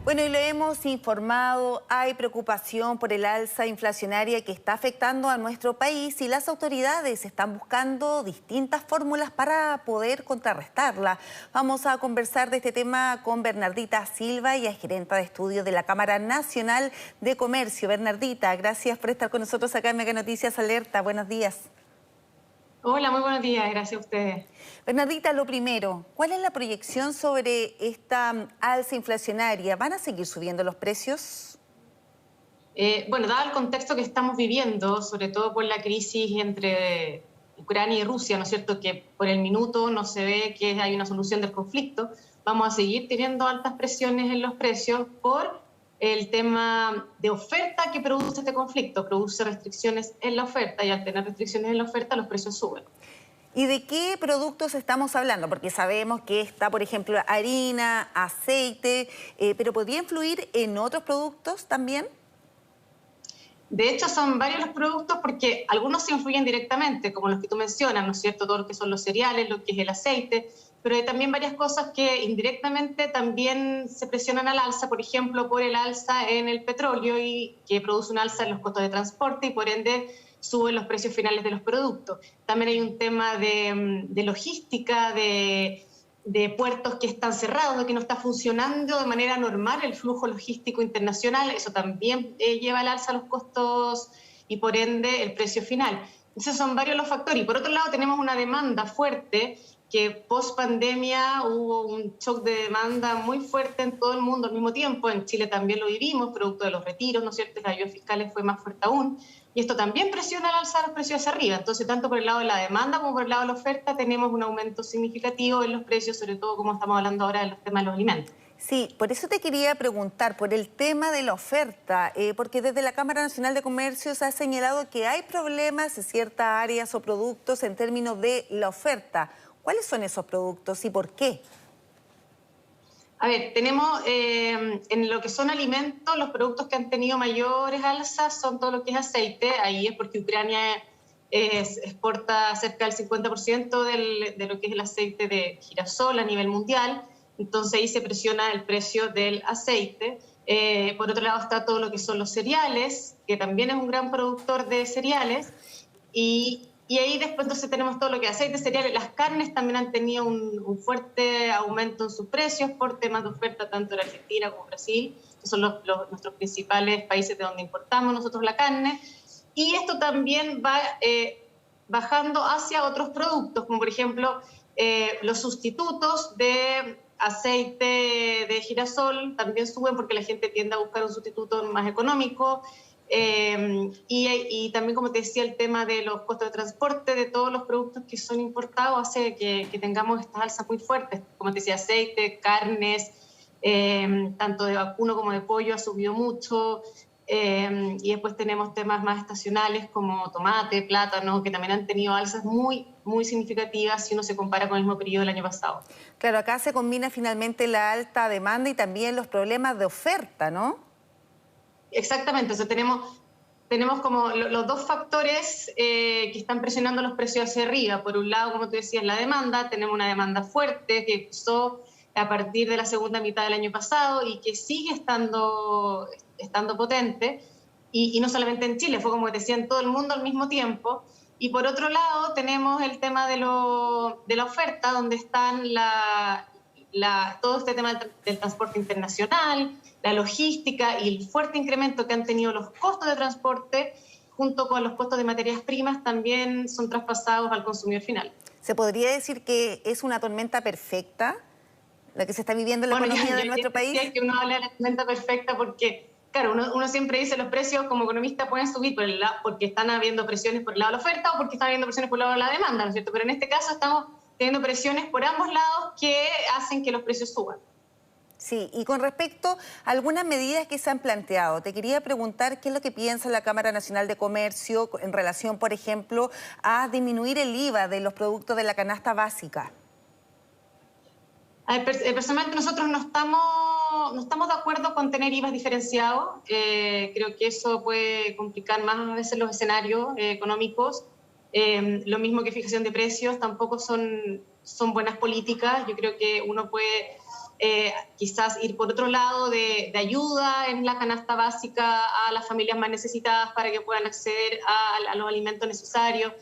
Bueno, y lo hemos informado, hay preocupación por el alza inflacionaria que está afectando a nuestro país y las autoridades están buscando distintas fórmulas para poder contrarrestarla. Vamos a conversar de este tema con Bernardita Silva, ella es gerenta de estudios de la Cámara Nacional de Comercio. Bernardita, gracias por estar con nosotros acá en Mega Noticias Alerta. Buenos días. Hola, muy buenos días, gracias a ustedes. Bernardita, lo primero, ¿cuál es la proyección sobre esta alza inflacionaria? ¿Van a seguir subiendo los precios? Bueno, dado el contexto que estamos viviendo, sobre todo por la crisis entre Ucrania y Rusia, ¿no es cierto?, que por el minuto no se ve que hay una solución del conflicto, vamos a seguir teniendo altas presiones en los precios por el tema de oferta que produce este conflicto, produce restricciones en la oferta y al tener restricciones en la oferta los precios suben. ¿Y de qué productos estamos hablando? Porque sabemos que está, por ejemplo, harina, aceite, pero ¿podría influir en otros productos también? De hecho, son varios los productos porque algunos se influyen directamente, como los que tú mencionas, ¿no es cierto? Todo lo que son los cereales, lo que es el aceite, pero hay también varias cosas que indirectamente también se presionan al alza, por ejemplo, por el alza en el petróleo y que produce un alza en los costos de transporte y por ende suben los precios finales de los productos. También hay un tema de logística, de puertos que están cerrados, de que no está funcionando de manera normal el flujo logístico internacional, eso también lleva al alza los costos y por ende el precio final. Entonces son varios los factores. Y por otro lado tenemos una demanda fuerte, que post pandemia hubo un shock de demanda muy fuerte en todo el mundo al mismo tiempo. En Chile también lo vivimos, producto de los retiros, ¿no es cierto? La ayuda fiscal fue más fuerte aún. Y esto también presiona al alzar los precios hacia arriba. Entonces, tanto por el lado de la demanda como por el lado de la oferta, tenemos un aumento significativo en los precios, sobre todo como estamos hablando ahora de los temas de los alimentos. Sí, por eso te quería preguntar, por el tema de la oferta, porque desde la Cámara Nacional de Comercio se ha señalado que hay problemas en ciertas áreas o productos en términos de la oferta. ¿Cuáles son esos productos y por qué? A ver, tenemos en lo que son alimentos, los productos que han tenido mayores alzas son todo lo que es aceite. Ahí es porque Ucrania exporta cerca del 50% de lo que es el aceite de girasol a nivel mundial. Entonces ahí se presiona el precio del aceite. Por otro lado está todo lo que son los cereales, que también es un gran productor de cereales. Y ahí después entonces tenemos todo lo que es aceite, cereales, las carnes también han tenido un fuerte aumento en sus precios por temas de oferta tanto en Argentina como en Brasil, que son nuestros principales países de donde importamos nosotros la carne. Y esto también va bajando hacia otros productos, como por ejemplo los sustitutos de aceite de girasol también suben porque la gente tiende a buscar un sustituto más económico. Y también, como te decía, el tema de los costos de transporte de todos los productos que son importados hace que tengamos estas alzas muy fuertes. Como te decía, aceite, carnes, tanto de vacuno como de pollo ha subido mucho. Y después tenemos temas más estacionales como tomate, plátano, que también han tenido alzas muy, muy significativas si uno se compara con el mismo periodo del año pasado. Claro, acá se combina finalmente la alta demanda y también los problemas de oferta, ¿no? Exactamente, o sea, tenemos como los dos factores que están presionando los precios hacia arriba. Por un lado, como tú decías, la demanda, tenemos una demanda fuerte que empezó a partir de la segunda mitad del año pasado y que sigue estando potente, y no solamente en Chile, fue como decía en todo el mundo al mismo tiempo. Y por otro lado, tenemos el tema de la oferta, donde están todo este tema del transporte internacional, la logística y el fuerte incremento que han tenido los costos de transporte junto con los costos de materias primas también son traspasados al consumidor final. ¿Se podría decir que es una tormenta perfecta la que se está viviendo en la Bueno, economía de yo nuestro país? decía que uno habla de la tormenta perfecta porque, claro, uno siempre dice los precios como economista pueden subir porque están habiendo presiones por el lado de la oferta o porque están habiendo presiones por el lado de la demanda, ¿no es cierto? Pero en este caso estamos teniendo presiones por ambos lados que hacen que los precios suban. Sí, y con respecto a algunas medidas que se han planteado, te quería preguntar qué es lo que piensa la Cámara Nacional de Comercio en relación, por ejemplo, a disminuir el IVA de los productos de la canasta básica. Personalmente nosotros no estamos de acuerdo con tener IVAs diferenciados. Creo que eso puede complicar más a veces los escenarios económicos. Lo mismo que fijación de precios, tampoco son buenas políticas. Yo creo que uno puede quizás ir por otro lado de ayuda en la canasta básica a las familias más necesitadas para que puedan acceder a los alimentos necesarios.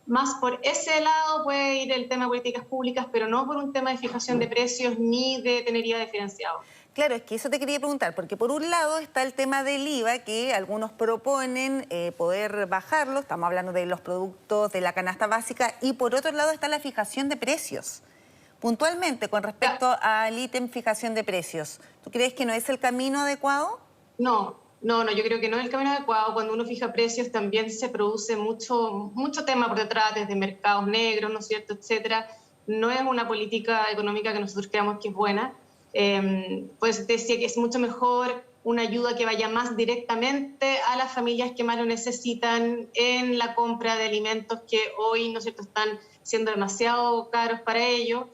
Más por ese lado puede ir el tema de políticas públicas, pero no por un tema de fijación de precios ni de tener IVA diferenciado. Claro, es que eso te quería preguntar, porque por un lado está el tema del IVA, que algunos proponen poder bajarlo, estamos hablando de los productos de la canasta básica, y por otro lado está la fijación de precios. Puntualmente, con respecto al ítem fijación de precios, ¿tú crees que no es el camino adecuado? No, yo creo que no es el camino adecuado. Cuando uno fija precios también se produce mucho tema por detrás, desde mercados negros, ¿no es cierto?, etcétera. No es una política económica que nosotros creamos que es buena. Pues decía que es mucho mejor una ayuda que vaya más directamente a las familias que más lo necesitan en la compra de alimentos que hoy, ¿no es cierto?, están siendo demasiado caros para ellos.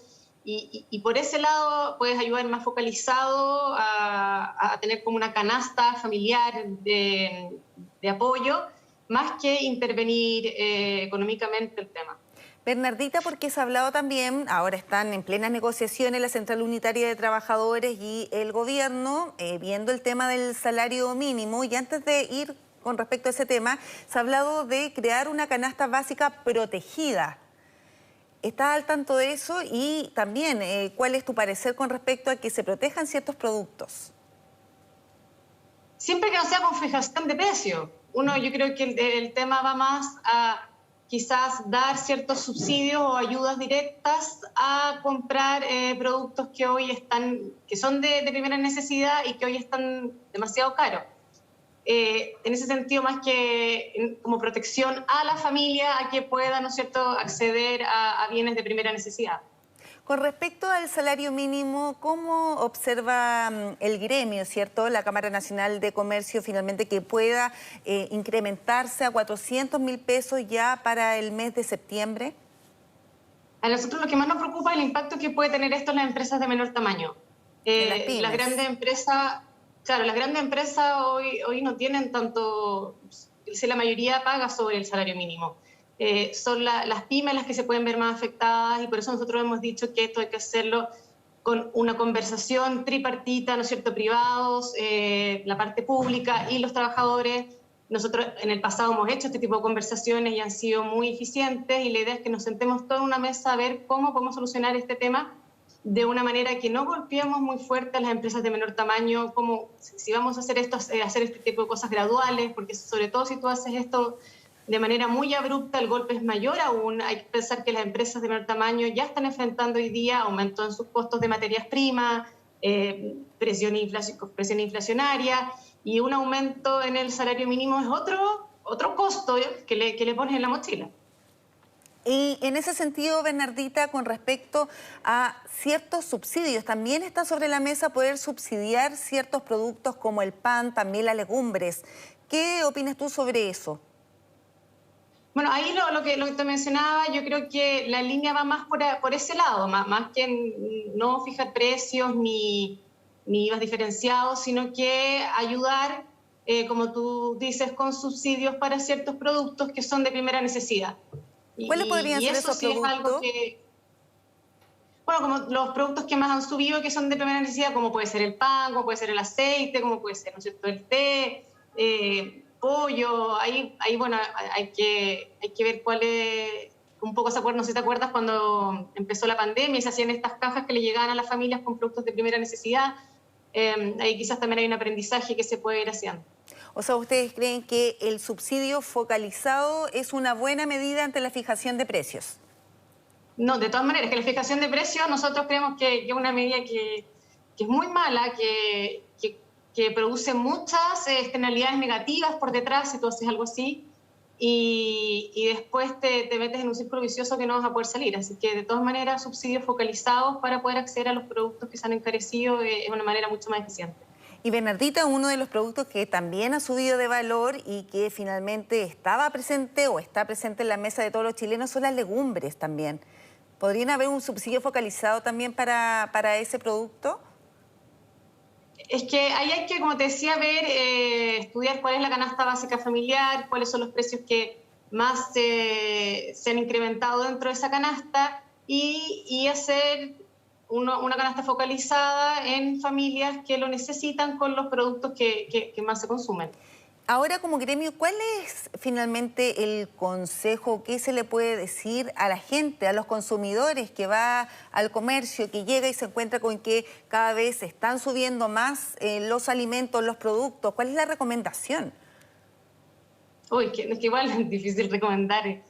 Y por ese lado puedes ayudar más focalizado a tener como una canasta familiar de apoyo, más que intervenir económicamente el tema. Bernardita, porque se ha hablado también, ahora están en plenas negociaciones la Central Unitaria de Trabajadores y el gobierno, viendo el tema del salario mínimo, y antes de ir con respecto a ese tema, se ha hablado de crear una canasta básica protegida. ¿Estás al tanto de eso? Y también, ¿cuál es tu parecer con respecto a que se protejan ciertos productos? Siempre que no sea con fijación de precio. Yo creo que el tema va más a quizás dar ciertos subsidios o ayudas directas a comprar productos que hoy que son de primera necesidad y que hoy están demasiado caros. En ese sentido, más que como protección a la familia, a que pueda, ¿no es cierto?, acceder a bienes de primera necesidad. Con respecto al salario mínimo, ¿cómo observa el gremio, cierto, la Cámara Nacional de Comercio, finalmente que pueda incrementarse a 400.000 pesos ya para el mes de septiembre? A nosotros lo que más nos preocupa es el impacto que puede tener esto en las empresas de menor tamaño. Las grandes empresas, claro, las grandes empresas hoy no tienen tanto, la mayoría paga sobre el salario mínimo. Son las pymes las que se pueden ver más afectadas, y por eso nosotros hemos dicho que esto hay que hacerlo con una conversación tripartita, ¿no es cierto?, privados, la parte pública y los trabajadores. Nosotros en el pasado hemos hecho este tipo de conversaciones y han sido muy eficientes, y la idea es que nos sentemos todos en una mesa a ver cómo podemos solucionar este tema de una manera que no golpeemos muy fuerte a las empresas de menor tamaño, como si vamos a hacer esto, hacer este tipo de cosas graduales, porque sobre todo si tú haces esto de manera muy abrupta, el golpe es mayor aún. Hay que pensar que las empresas de menor tamaño ya están enfrentando hoy día aumento en sus costos de materias primas, presión inflacionaria, y un aumento en el salario mínimo es otro costo que le pones en la mochila. Y en ese sentido, Bernardita, con respecto a ciertos subsidios, también está sobre la mesa poder subsidiar ciertos productos como el pan, también las legumbres. ¿Qué opinas tú sobre eso? Bueno, ahí lo que te mencionaba, yo creo que la línea va más por ese lado, más que no fijar precios ni IVAs diferenciados, sino que ayudar, como tú dices, con subsidios para ciertos productos que son de primera necesidad. ¿Cuáles podrían ser esos productos? Es algo que, bueno, como los productos que más han subido, que son de primera necesidad, como puede ser el pan, como puede ser el aceite, como puede ser, ¿no es cierto?, el té, pollo. Ahí bueno, hay que ver cuál es, un poco, no sé si te acuerdas cuando empezó la pandemia y se hacían estas cajas que le llegaban a las familias con productos de primera necesidad. Ahí quizás también hay un aprendizaje que se puede ir haciendo. O sea, ¿ustedes creen que el subsidio focalizado es una buena medida ante la fijación de precios? No, de todas maneras, que la fijación de precios nosotros creemos que es una medida que es muy mala, que produce muchas externalidades negativas por detrás si tú haces algo así, y después te metes en un círculo vicioso que no vas a poder salir. Así que de todas maneras, subsidios focalizados para poder acceder a los productos que se han encarecido es una manera mucho más eficiente. Y Bernardita, uno de los productos que también ha subido de valor y que finalmente estaba presente o está presente en la mesa de todos los chilenos son las legumbres también. ¿Podrían haber un subsidio focalizado también para ese producto? Es que ahí hay que, como te decía, estudiar cuál es la canasta básica familiar, cuáles son los precios que más se han incrementado dentro de esa canasta, y hacer una canasta focalizada en familias que lo necesitan con los productos que más se consumen. Ahora, como gremio, ¿cuál es finalmente el consejo? ¿Qué se le puede decir a la gente, a los consumidores que va al comercio, que llega y se encuentra con que cada vez están subiendo más los alimentos, los productos? ¿Cuál es la recomendación? Uy, es que igual es difícil recomendar,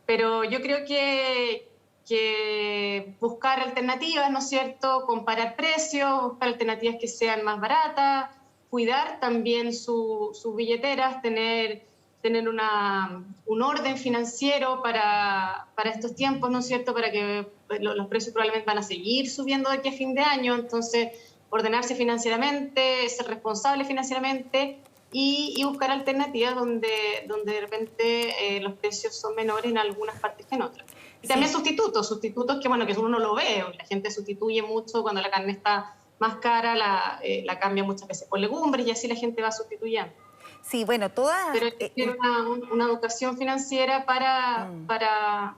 pero yo creo que buscar alternativas, ¿no es cierto? Comparar precios, buscar alternativas que sean más baratas, cuidar también sus billeteras, tener un orden financiero para estos tiempos, ¿no es cierto? Para que los precios probablemente van a seguir subiendo de aquí a fin de año, entonces ordenarse financieramente, ser responsable financieramente y buscar alternativas donde de repente los precios son menores en algunas partes que en otras. Y también Sí. sustitutos que, bueno, que uno no lo ve, la gente sustituye mucho cuando la carne está más cara, la cambia muchas veces por legumbres y así la gente va sustituyendo. Sí, bueno, todas... Pero hay que tener una educación financiera para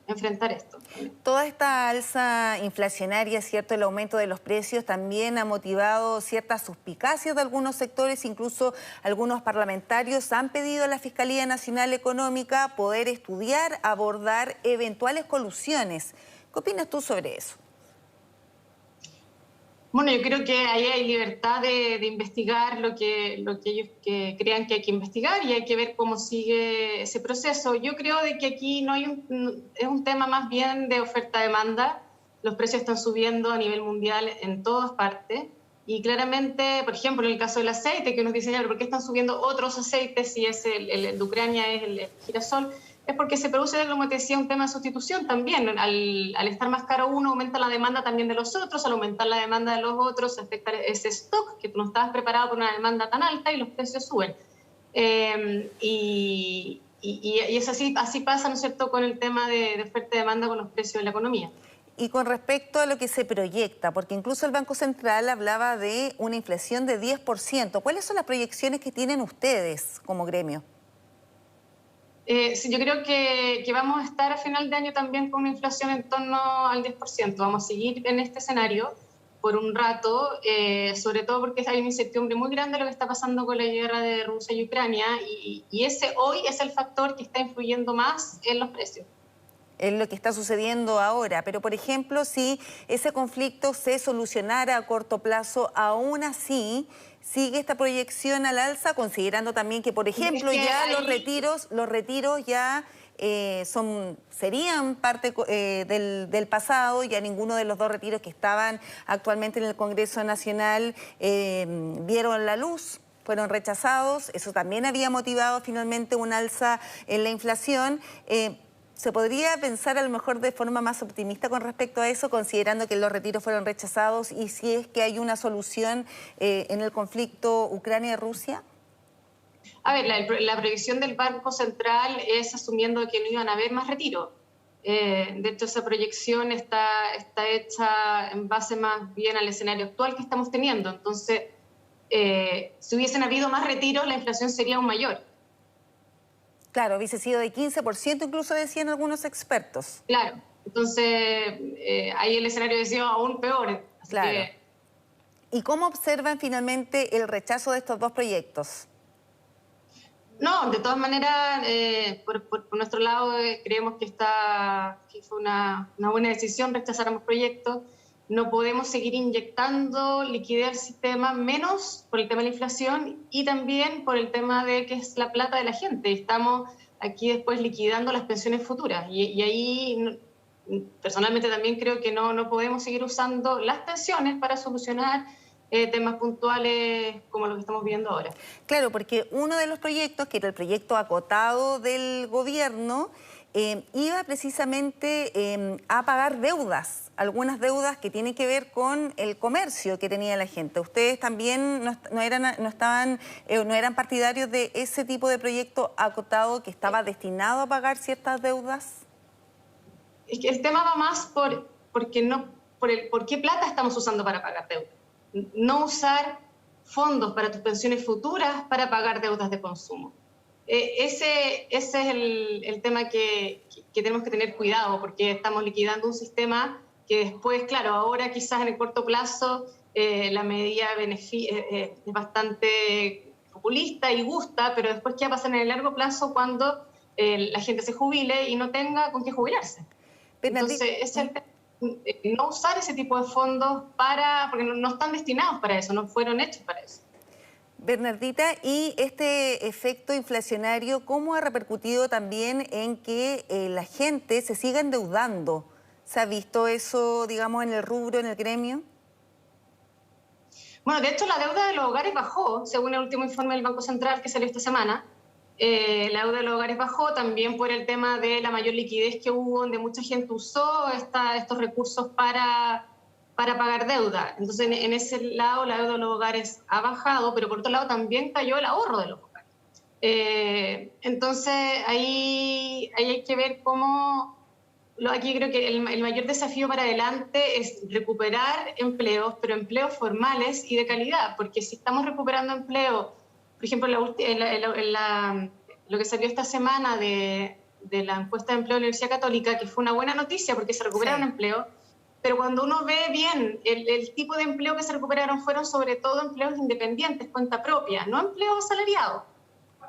enfrentar esto. Toda esta alza inflacionaria, ¿cierto? El aumento de los precios también ha motivado ciertas suspicacias de algunos sectores, incluso algunos parlamentarios han pedido a la Fiscalía Nacional Económica poder estudiar, abordar eventuales colusiones. ¿Qué opinas tú sobre eso? Bueno, yo creo que ahí hay libertad de investigar lo que ellos crean que hay que investigar y hay que ver cómo sigue ese proceso. Yo creo de que aquí no hay es un tema más bien de oferta-demanda. Los precios están subiendo a nivel mundial en todas partes y claramente, por ejemplo, en el caso del aceite, que nos dicen, ¿por qué están subiendo otros aceites si es el de Ucrania es el girasol? Es porque se produce, como te decía, un tema de sustitución también. Al estar más caro uno, aumenta la demanda también de los otros. Al aumentar la demanda de los otros, afecta ese stock, que tú no estabas preparado por una demanda tan alta y los precios suben. Y es así pasa, ¿no es cierto?, con el tema de oferta y demanda con los precios de la economía. Y con respecto a lo que se proyecta, porque incluso el Banco Central hablaba de una inflación de 10%. ¿Cuáles son las proyecciones que tienen ustedes como gremio? Sí, yo creo que vamos a estar a final de año también con una inflación en torno al 10%. Vamos a seguir en este escenario por un rato, sobre todo porque hay una incertidumbre muy grande de lo que está pasando con la guerra de Rusia y Ucrania, y ese hoy es el factor que está influyendo más en los precios. Es lo que está sucediendo ahora, pero por ejemplo, si ese conflicto se solucionara a corto plazo, aún así sigue esta proyección al alza, considerando también que, por ejemplo, ya los retiros ya serían parte del pasado, ya ninguno de los dos retiros que estaban actualmente en el Congreso Nacional vieron la luz. Fueron rechazados, eso también había motivado finalmente un alza en la inflación. ¿Se podría pensar a lo mejor de forma más optimista con respecto a eso, considerando que los retiros fueron rechazados y si es que hay una solución en el conflicto Ucrania-Rusia? A ver, la proyección del Banco Central es asumiendo que no iban a haber más retiros. De hecho, esa proyección está hecha en base más bien al escenario actual que estamos teniendo. Entonces, si hubiesen habido más retiros, la inflación sería aún mayor. Claro, hubiese sido de 15%, incluso decían algunos expertos. Claro, entonces ahí el escenario decía aún peor. Así claro. Que... ¿Y cómo observan finalmente el rechazo de estos dos proyectos? No, de todas maneras, por nuestro lado creemos que fue una buena decisión rechazar ambos proyectos. No podemos seguir inyectando liquidez al sistema, menos por el tema de la inflación y también por el tema de que es la plata de la gente. Estamos aquí después liquidando las pensiones futuras y ahí personalmente también creo que no podemos seguir usando las pensiones para solucionar temas puntuales como los que estamos viendo ahora. Claro, porque uno de los proyectos, que era el proyecto acotado del gobierno, iba precisamente a pagar deudas, algunas deudas que tienen que ver con el comercio que tenía la gente. ¿Ustedes también no eran partidarios de ese tipo de proyecto acotado que estaba destinado a pagar ciertas deudas? Es que el tema va más por qué plata estamos usando para pagar deudas. No usar fondos para tus pensiones futuras para pagar deudas de consumo. Ese es el tema que tenemos que tener cuidado, porque estamos liquidando un sistema que después, claro, ahora quizás en el corto plazo la medida es bastante populista y gusta, pero después ¿qué va a pasar en el largo plazo cuando la gente se jubile y no tenga con qué jubilarse? Bernardita, Entonces, es el no usar ese tipo de fondos porque no están destinados para eso, no fueron hechos para eso. Bernardita, y este efecto inflacionario, ¿cómo ha repercutido también en que la gente se siga endeudando? ¿Se ha visto eso, digamos, en el rubro, en el gremio? Bueno, de hecho, la deuda de los hogares bajó, según el último informe del Banco Central que salió esta semana. La deuda de los hogares bajó también por el tema de la mayor liquidez que hubo, donde mucha gente usó estos recursos para pagar deuda. Entonces, en ese lado, la deuda de los hogares ha bajado, pero por otro lado también cayó el ahorro de los hogares. Entonces, ahí hay que ver cómo... Aquí creo que el mayor desafío para adelante es recuperar empleos, pero empleos formales y de calidad, porque si estamos recuperando empleo, por ejemplo, lo que salió esta semana de la encuesta de empleo de la Universidad Católica, que fue una buena noticia porque se recuperaron empleos, pero cuando uno ve bien el tipo de empleo que se recuperaron fueron sobre todo empleos independientes, cuenta propia, no empleos asalariados.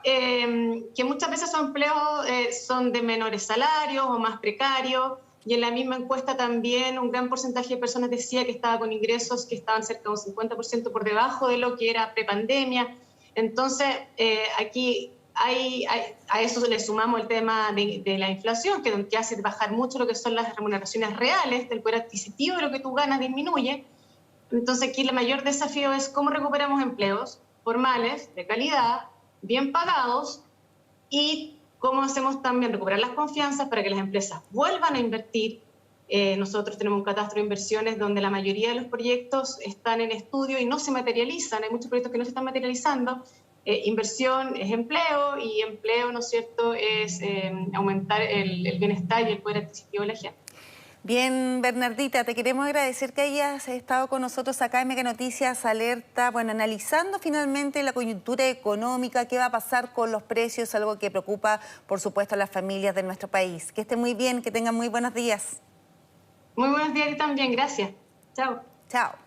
Que muchas veces son empleos son de menores salarios o más precarios, y en la misma encuesta también un gran porcentaje de personas decía que estaba con ingresos que estaban cerca de un 50% por debajo de lo que era prepandemia. Entonces, aquí a eso le sumamos el tema de la inflación, que hace bajar mucho lo que son las remuneraciones reales, del poder adquisitivo de lo que tú ganas disminuye. Entonces, aquí el mayor desafío es cómo recuperamos empleos formales, de calidad, bien pagados, y cómo hacemos también recuperar las confianzas para que las empresas vuelvan a invertir. Nosotros tenemos un catastro de inversiones donde la mayoría de los proyectos están en estudio y no se materializan. Hay muchos proyectos que no se están materializando. Inversión es empleo, y empleo, ¿no es cierto?, es aumentar el bienestar y el poder adquisitivo de la gente. Bien, Bernardita, te queremos agradecer que hayas estado con nosotros acá en Mega Noticias Alerta, bueno, analizando finalmente la coyuntura económica, qué va a pasar con los precios, algo que preocupa, por supuesto, a las familias de nuestro país. Que esté muy bien, que tengan muy buenos días. Muy buenos días también, gracias. Chao. Chao.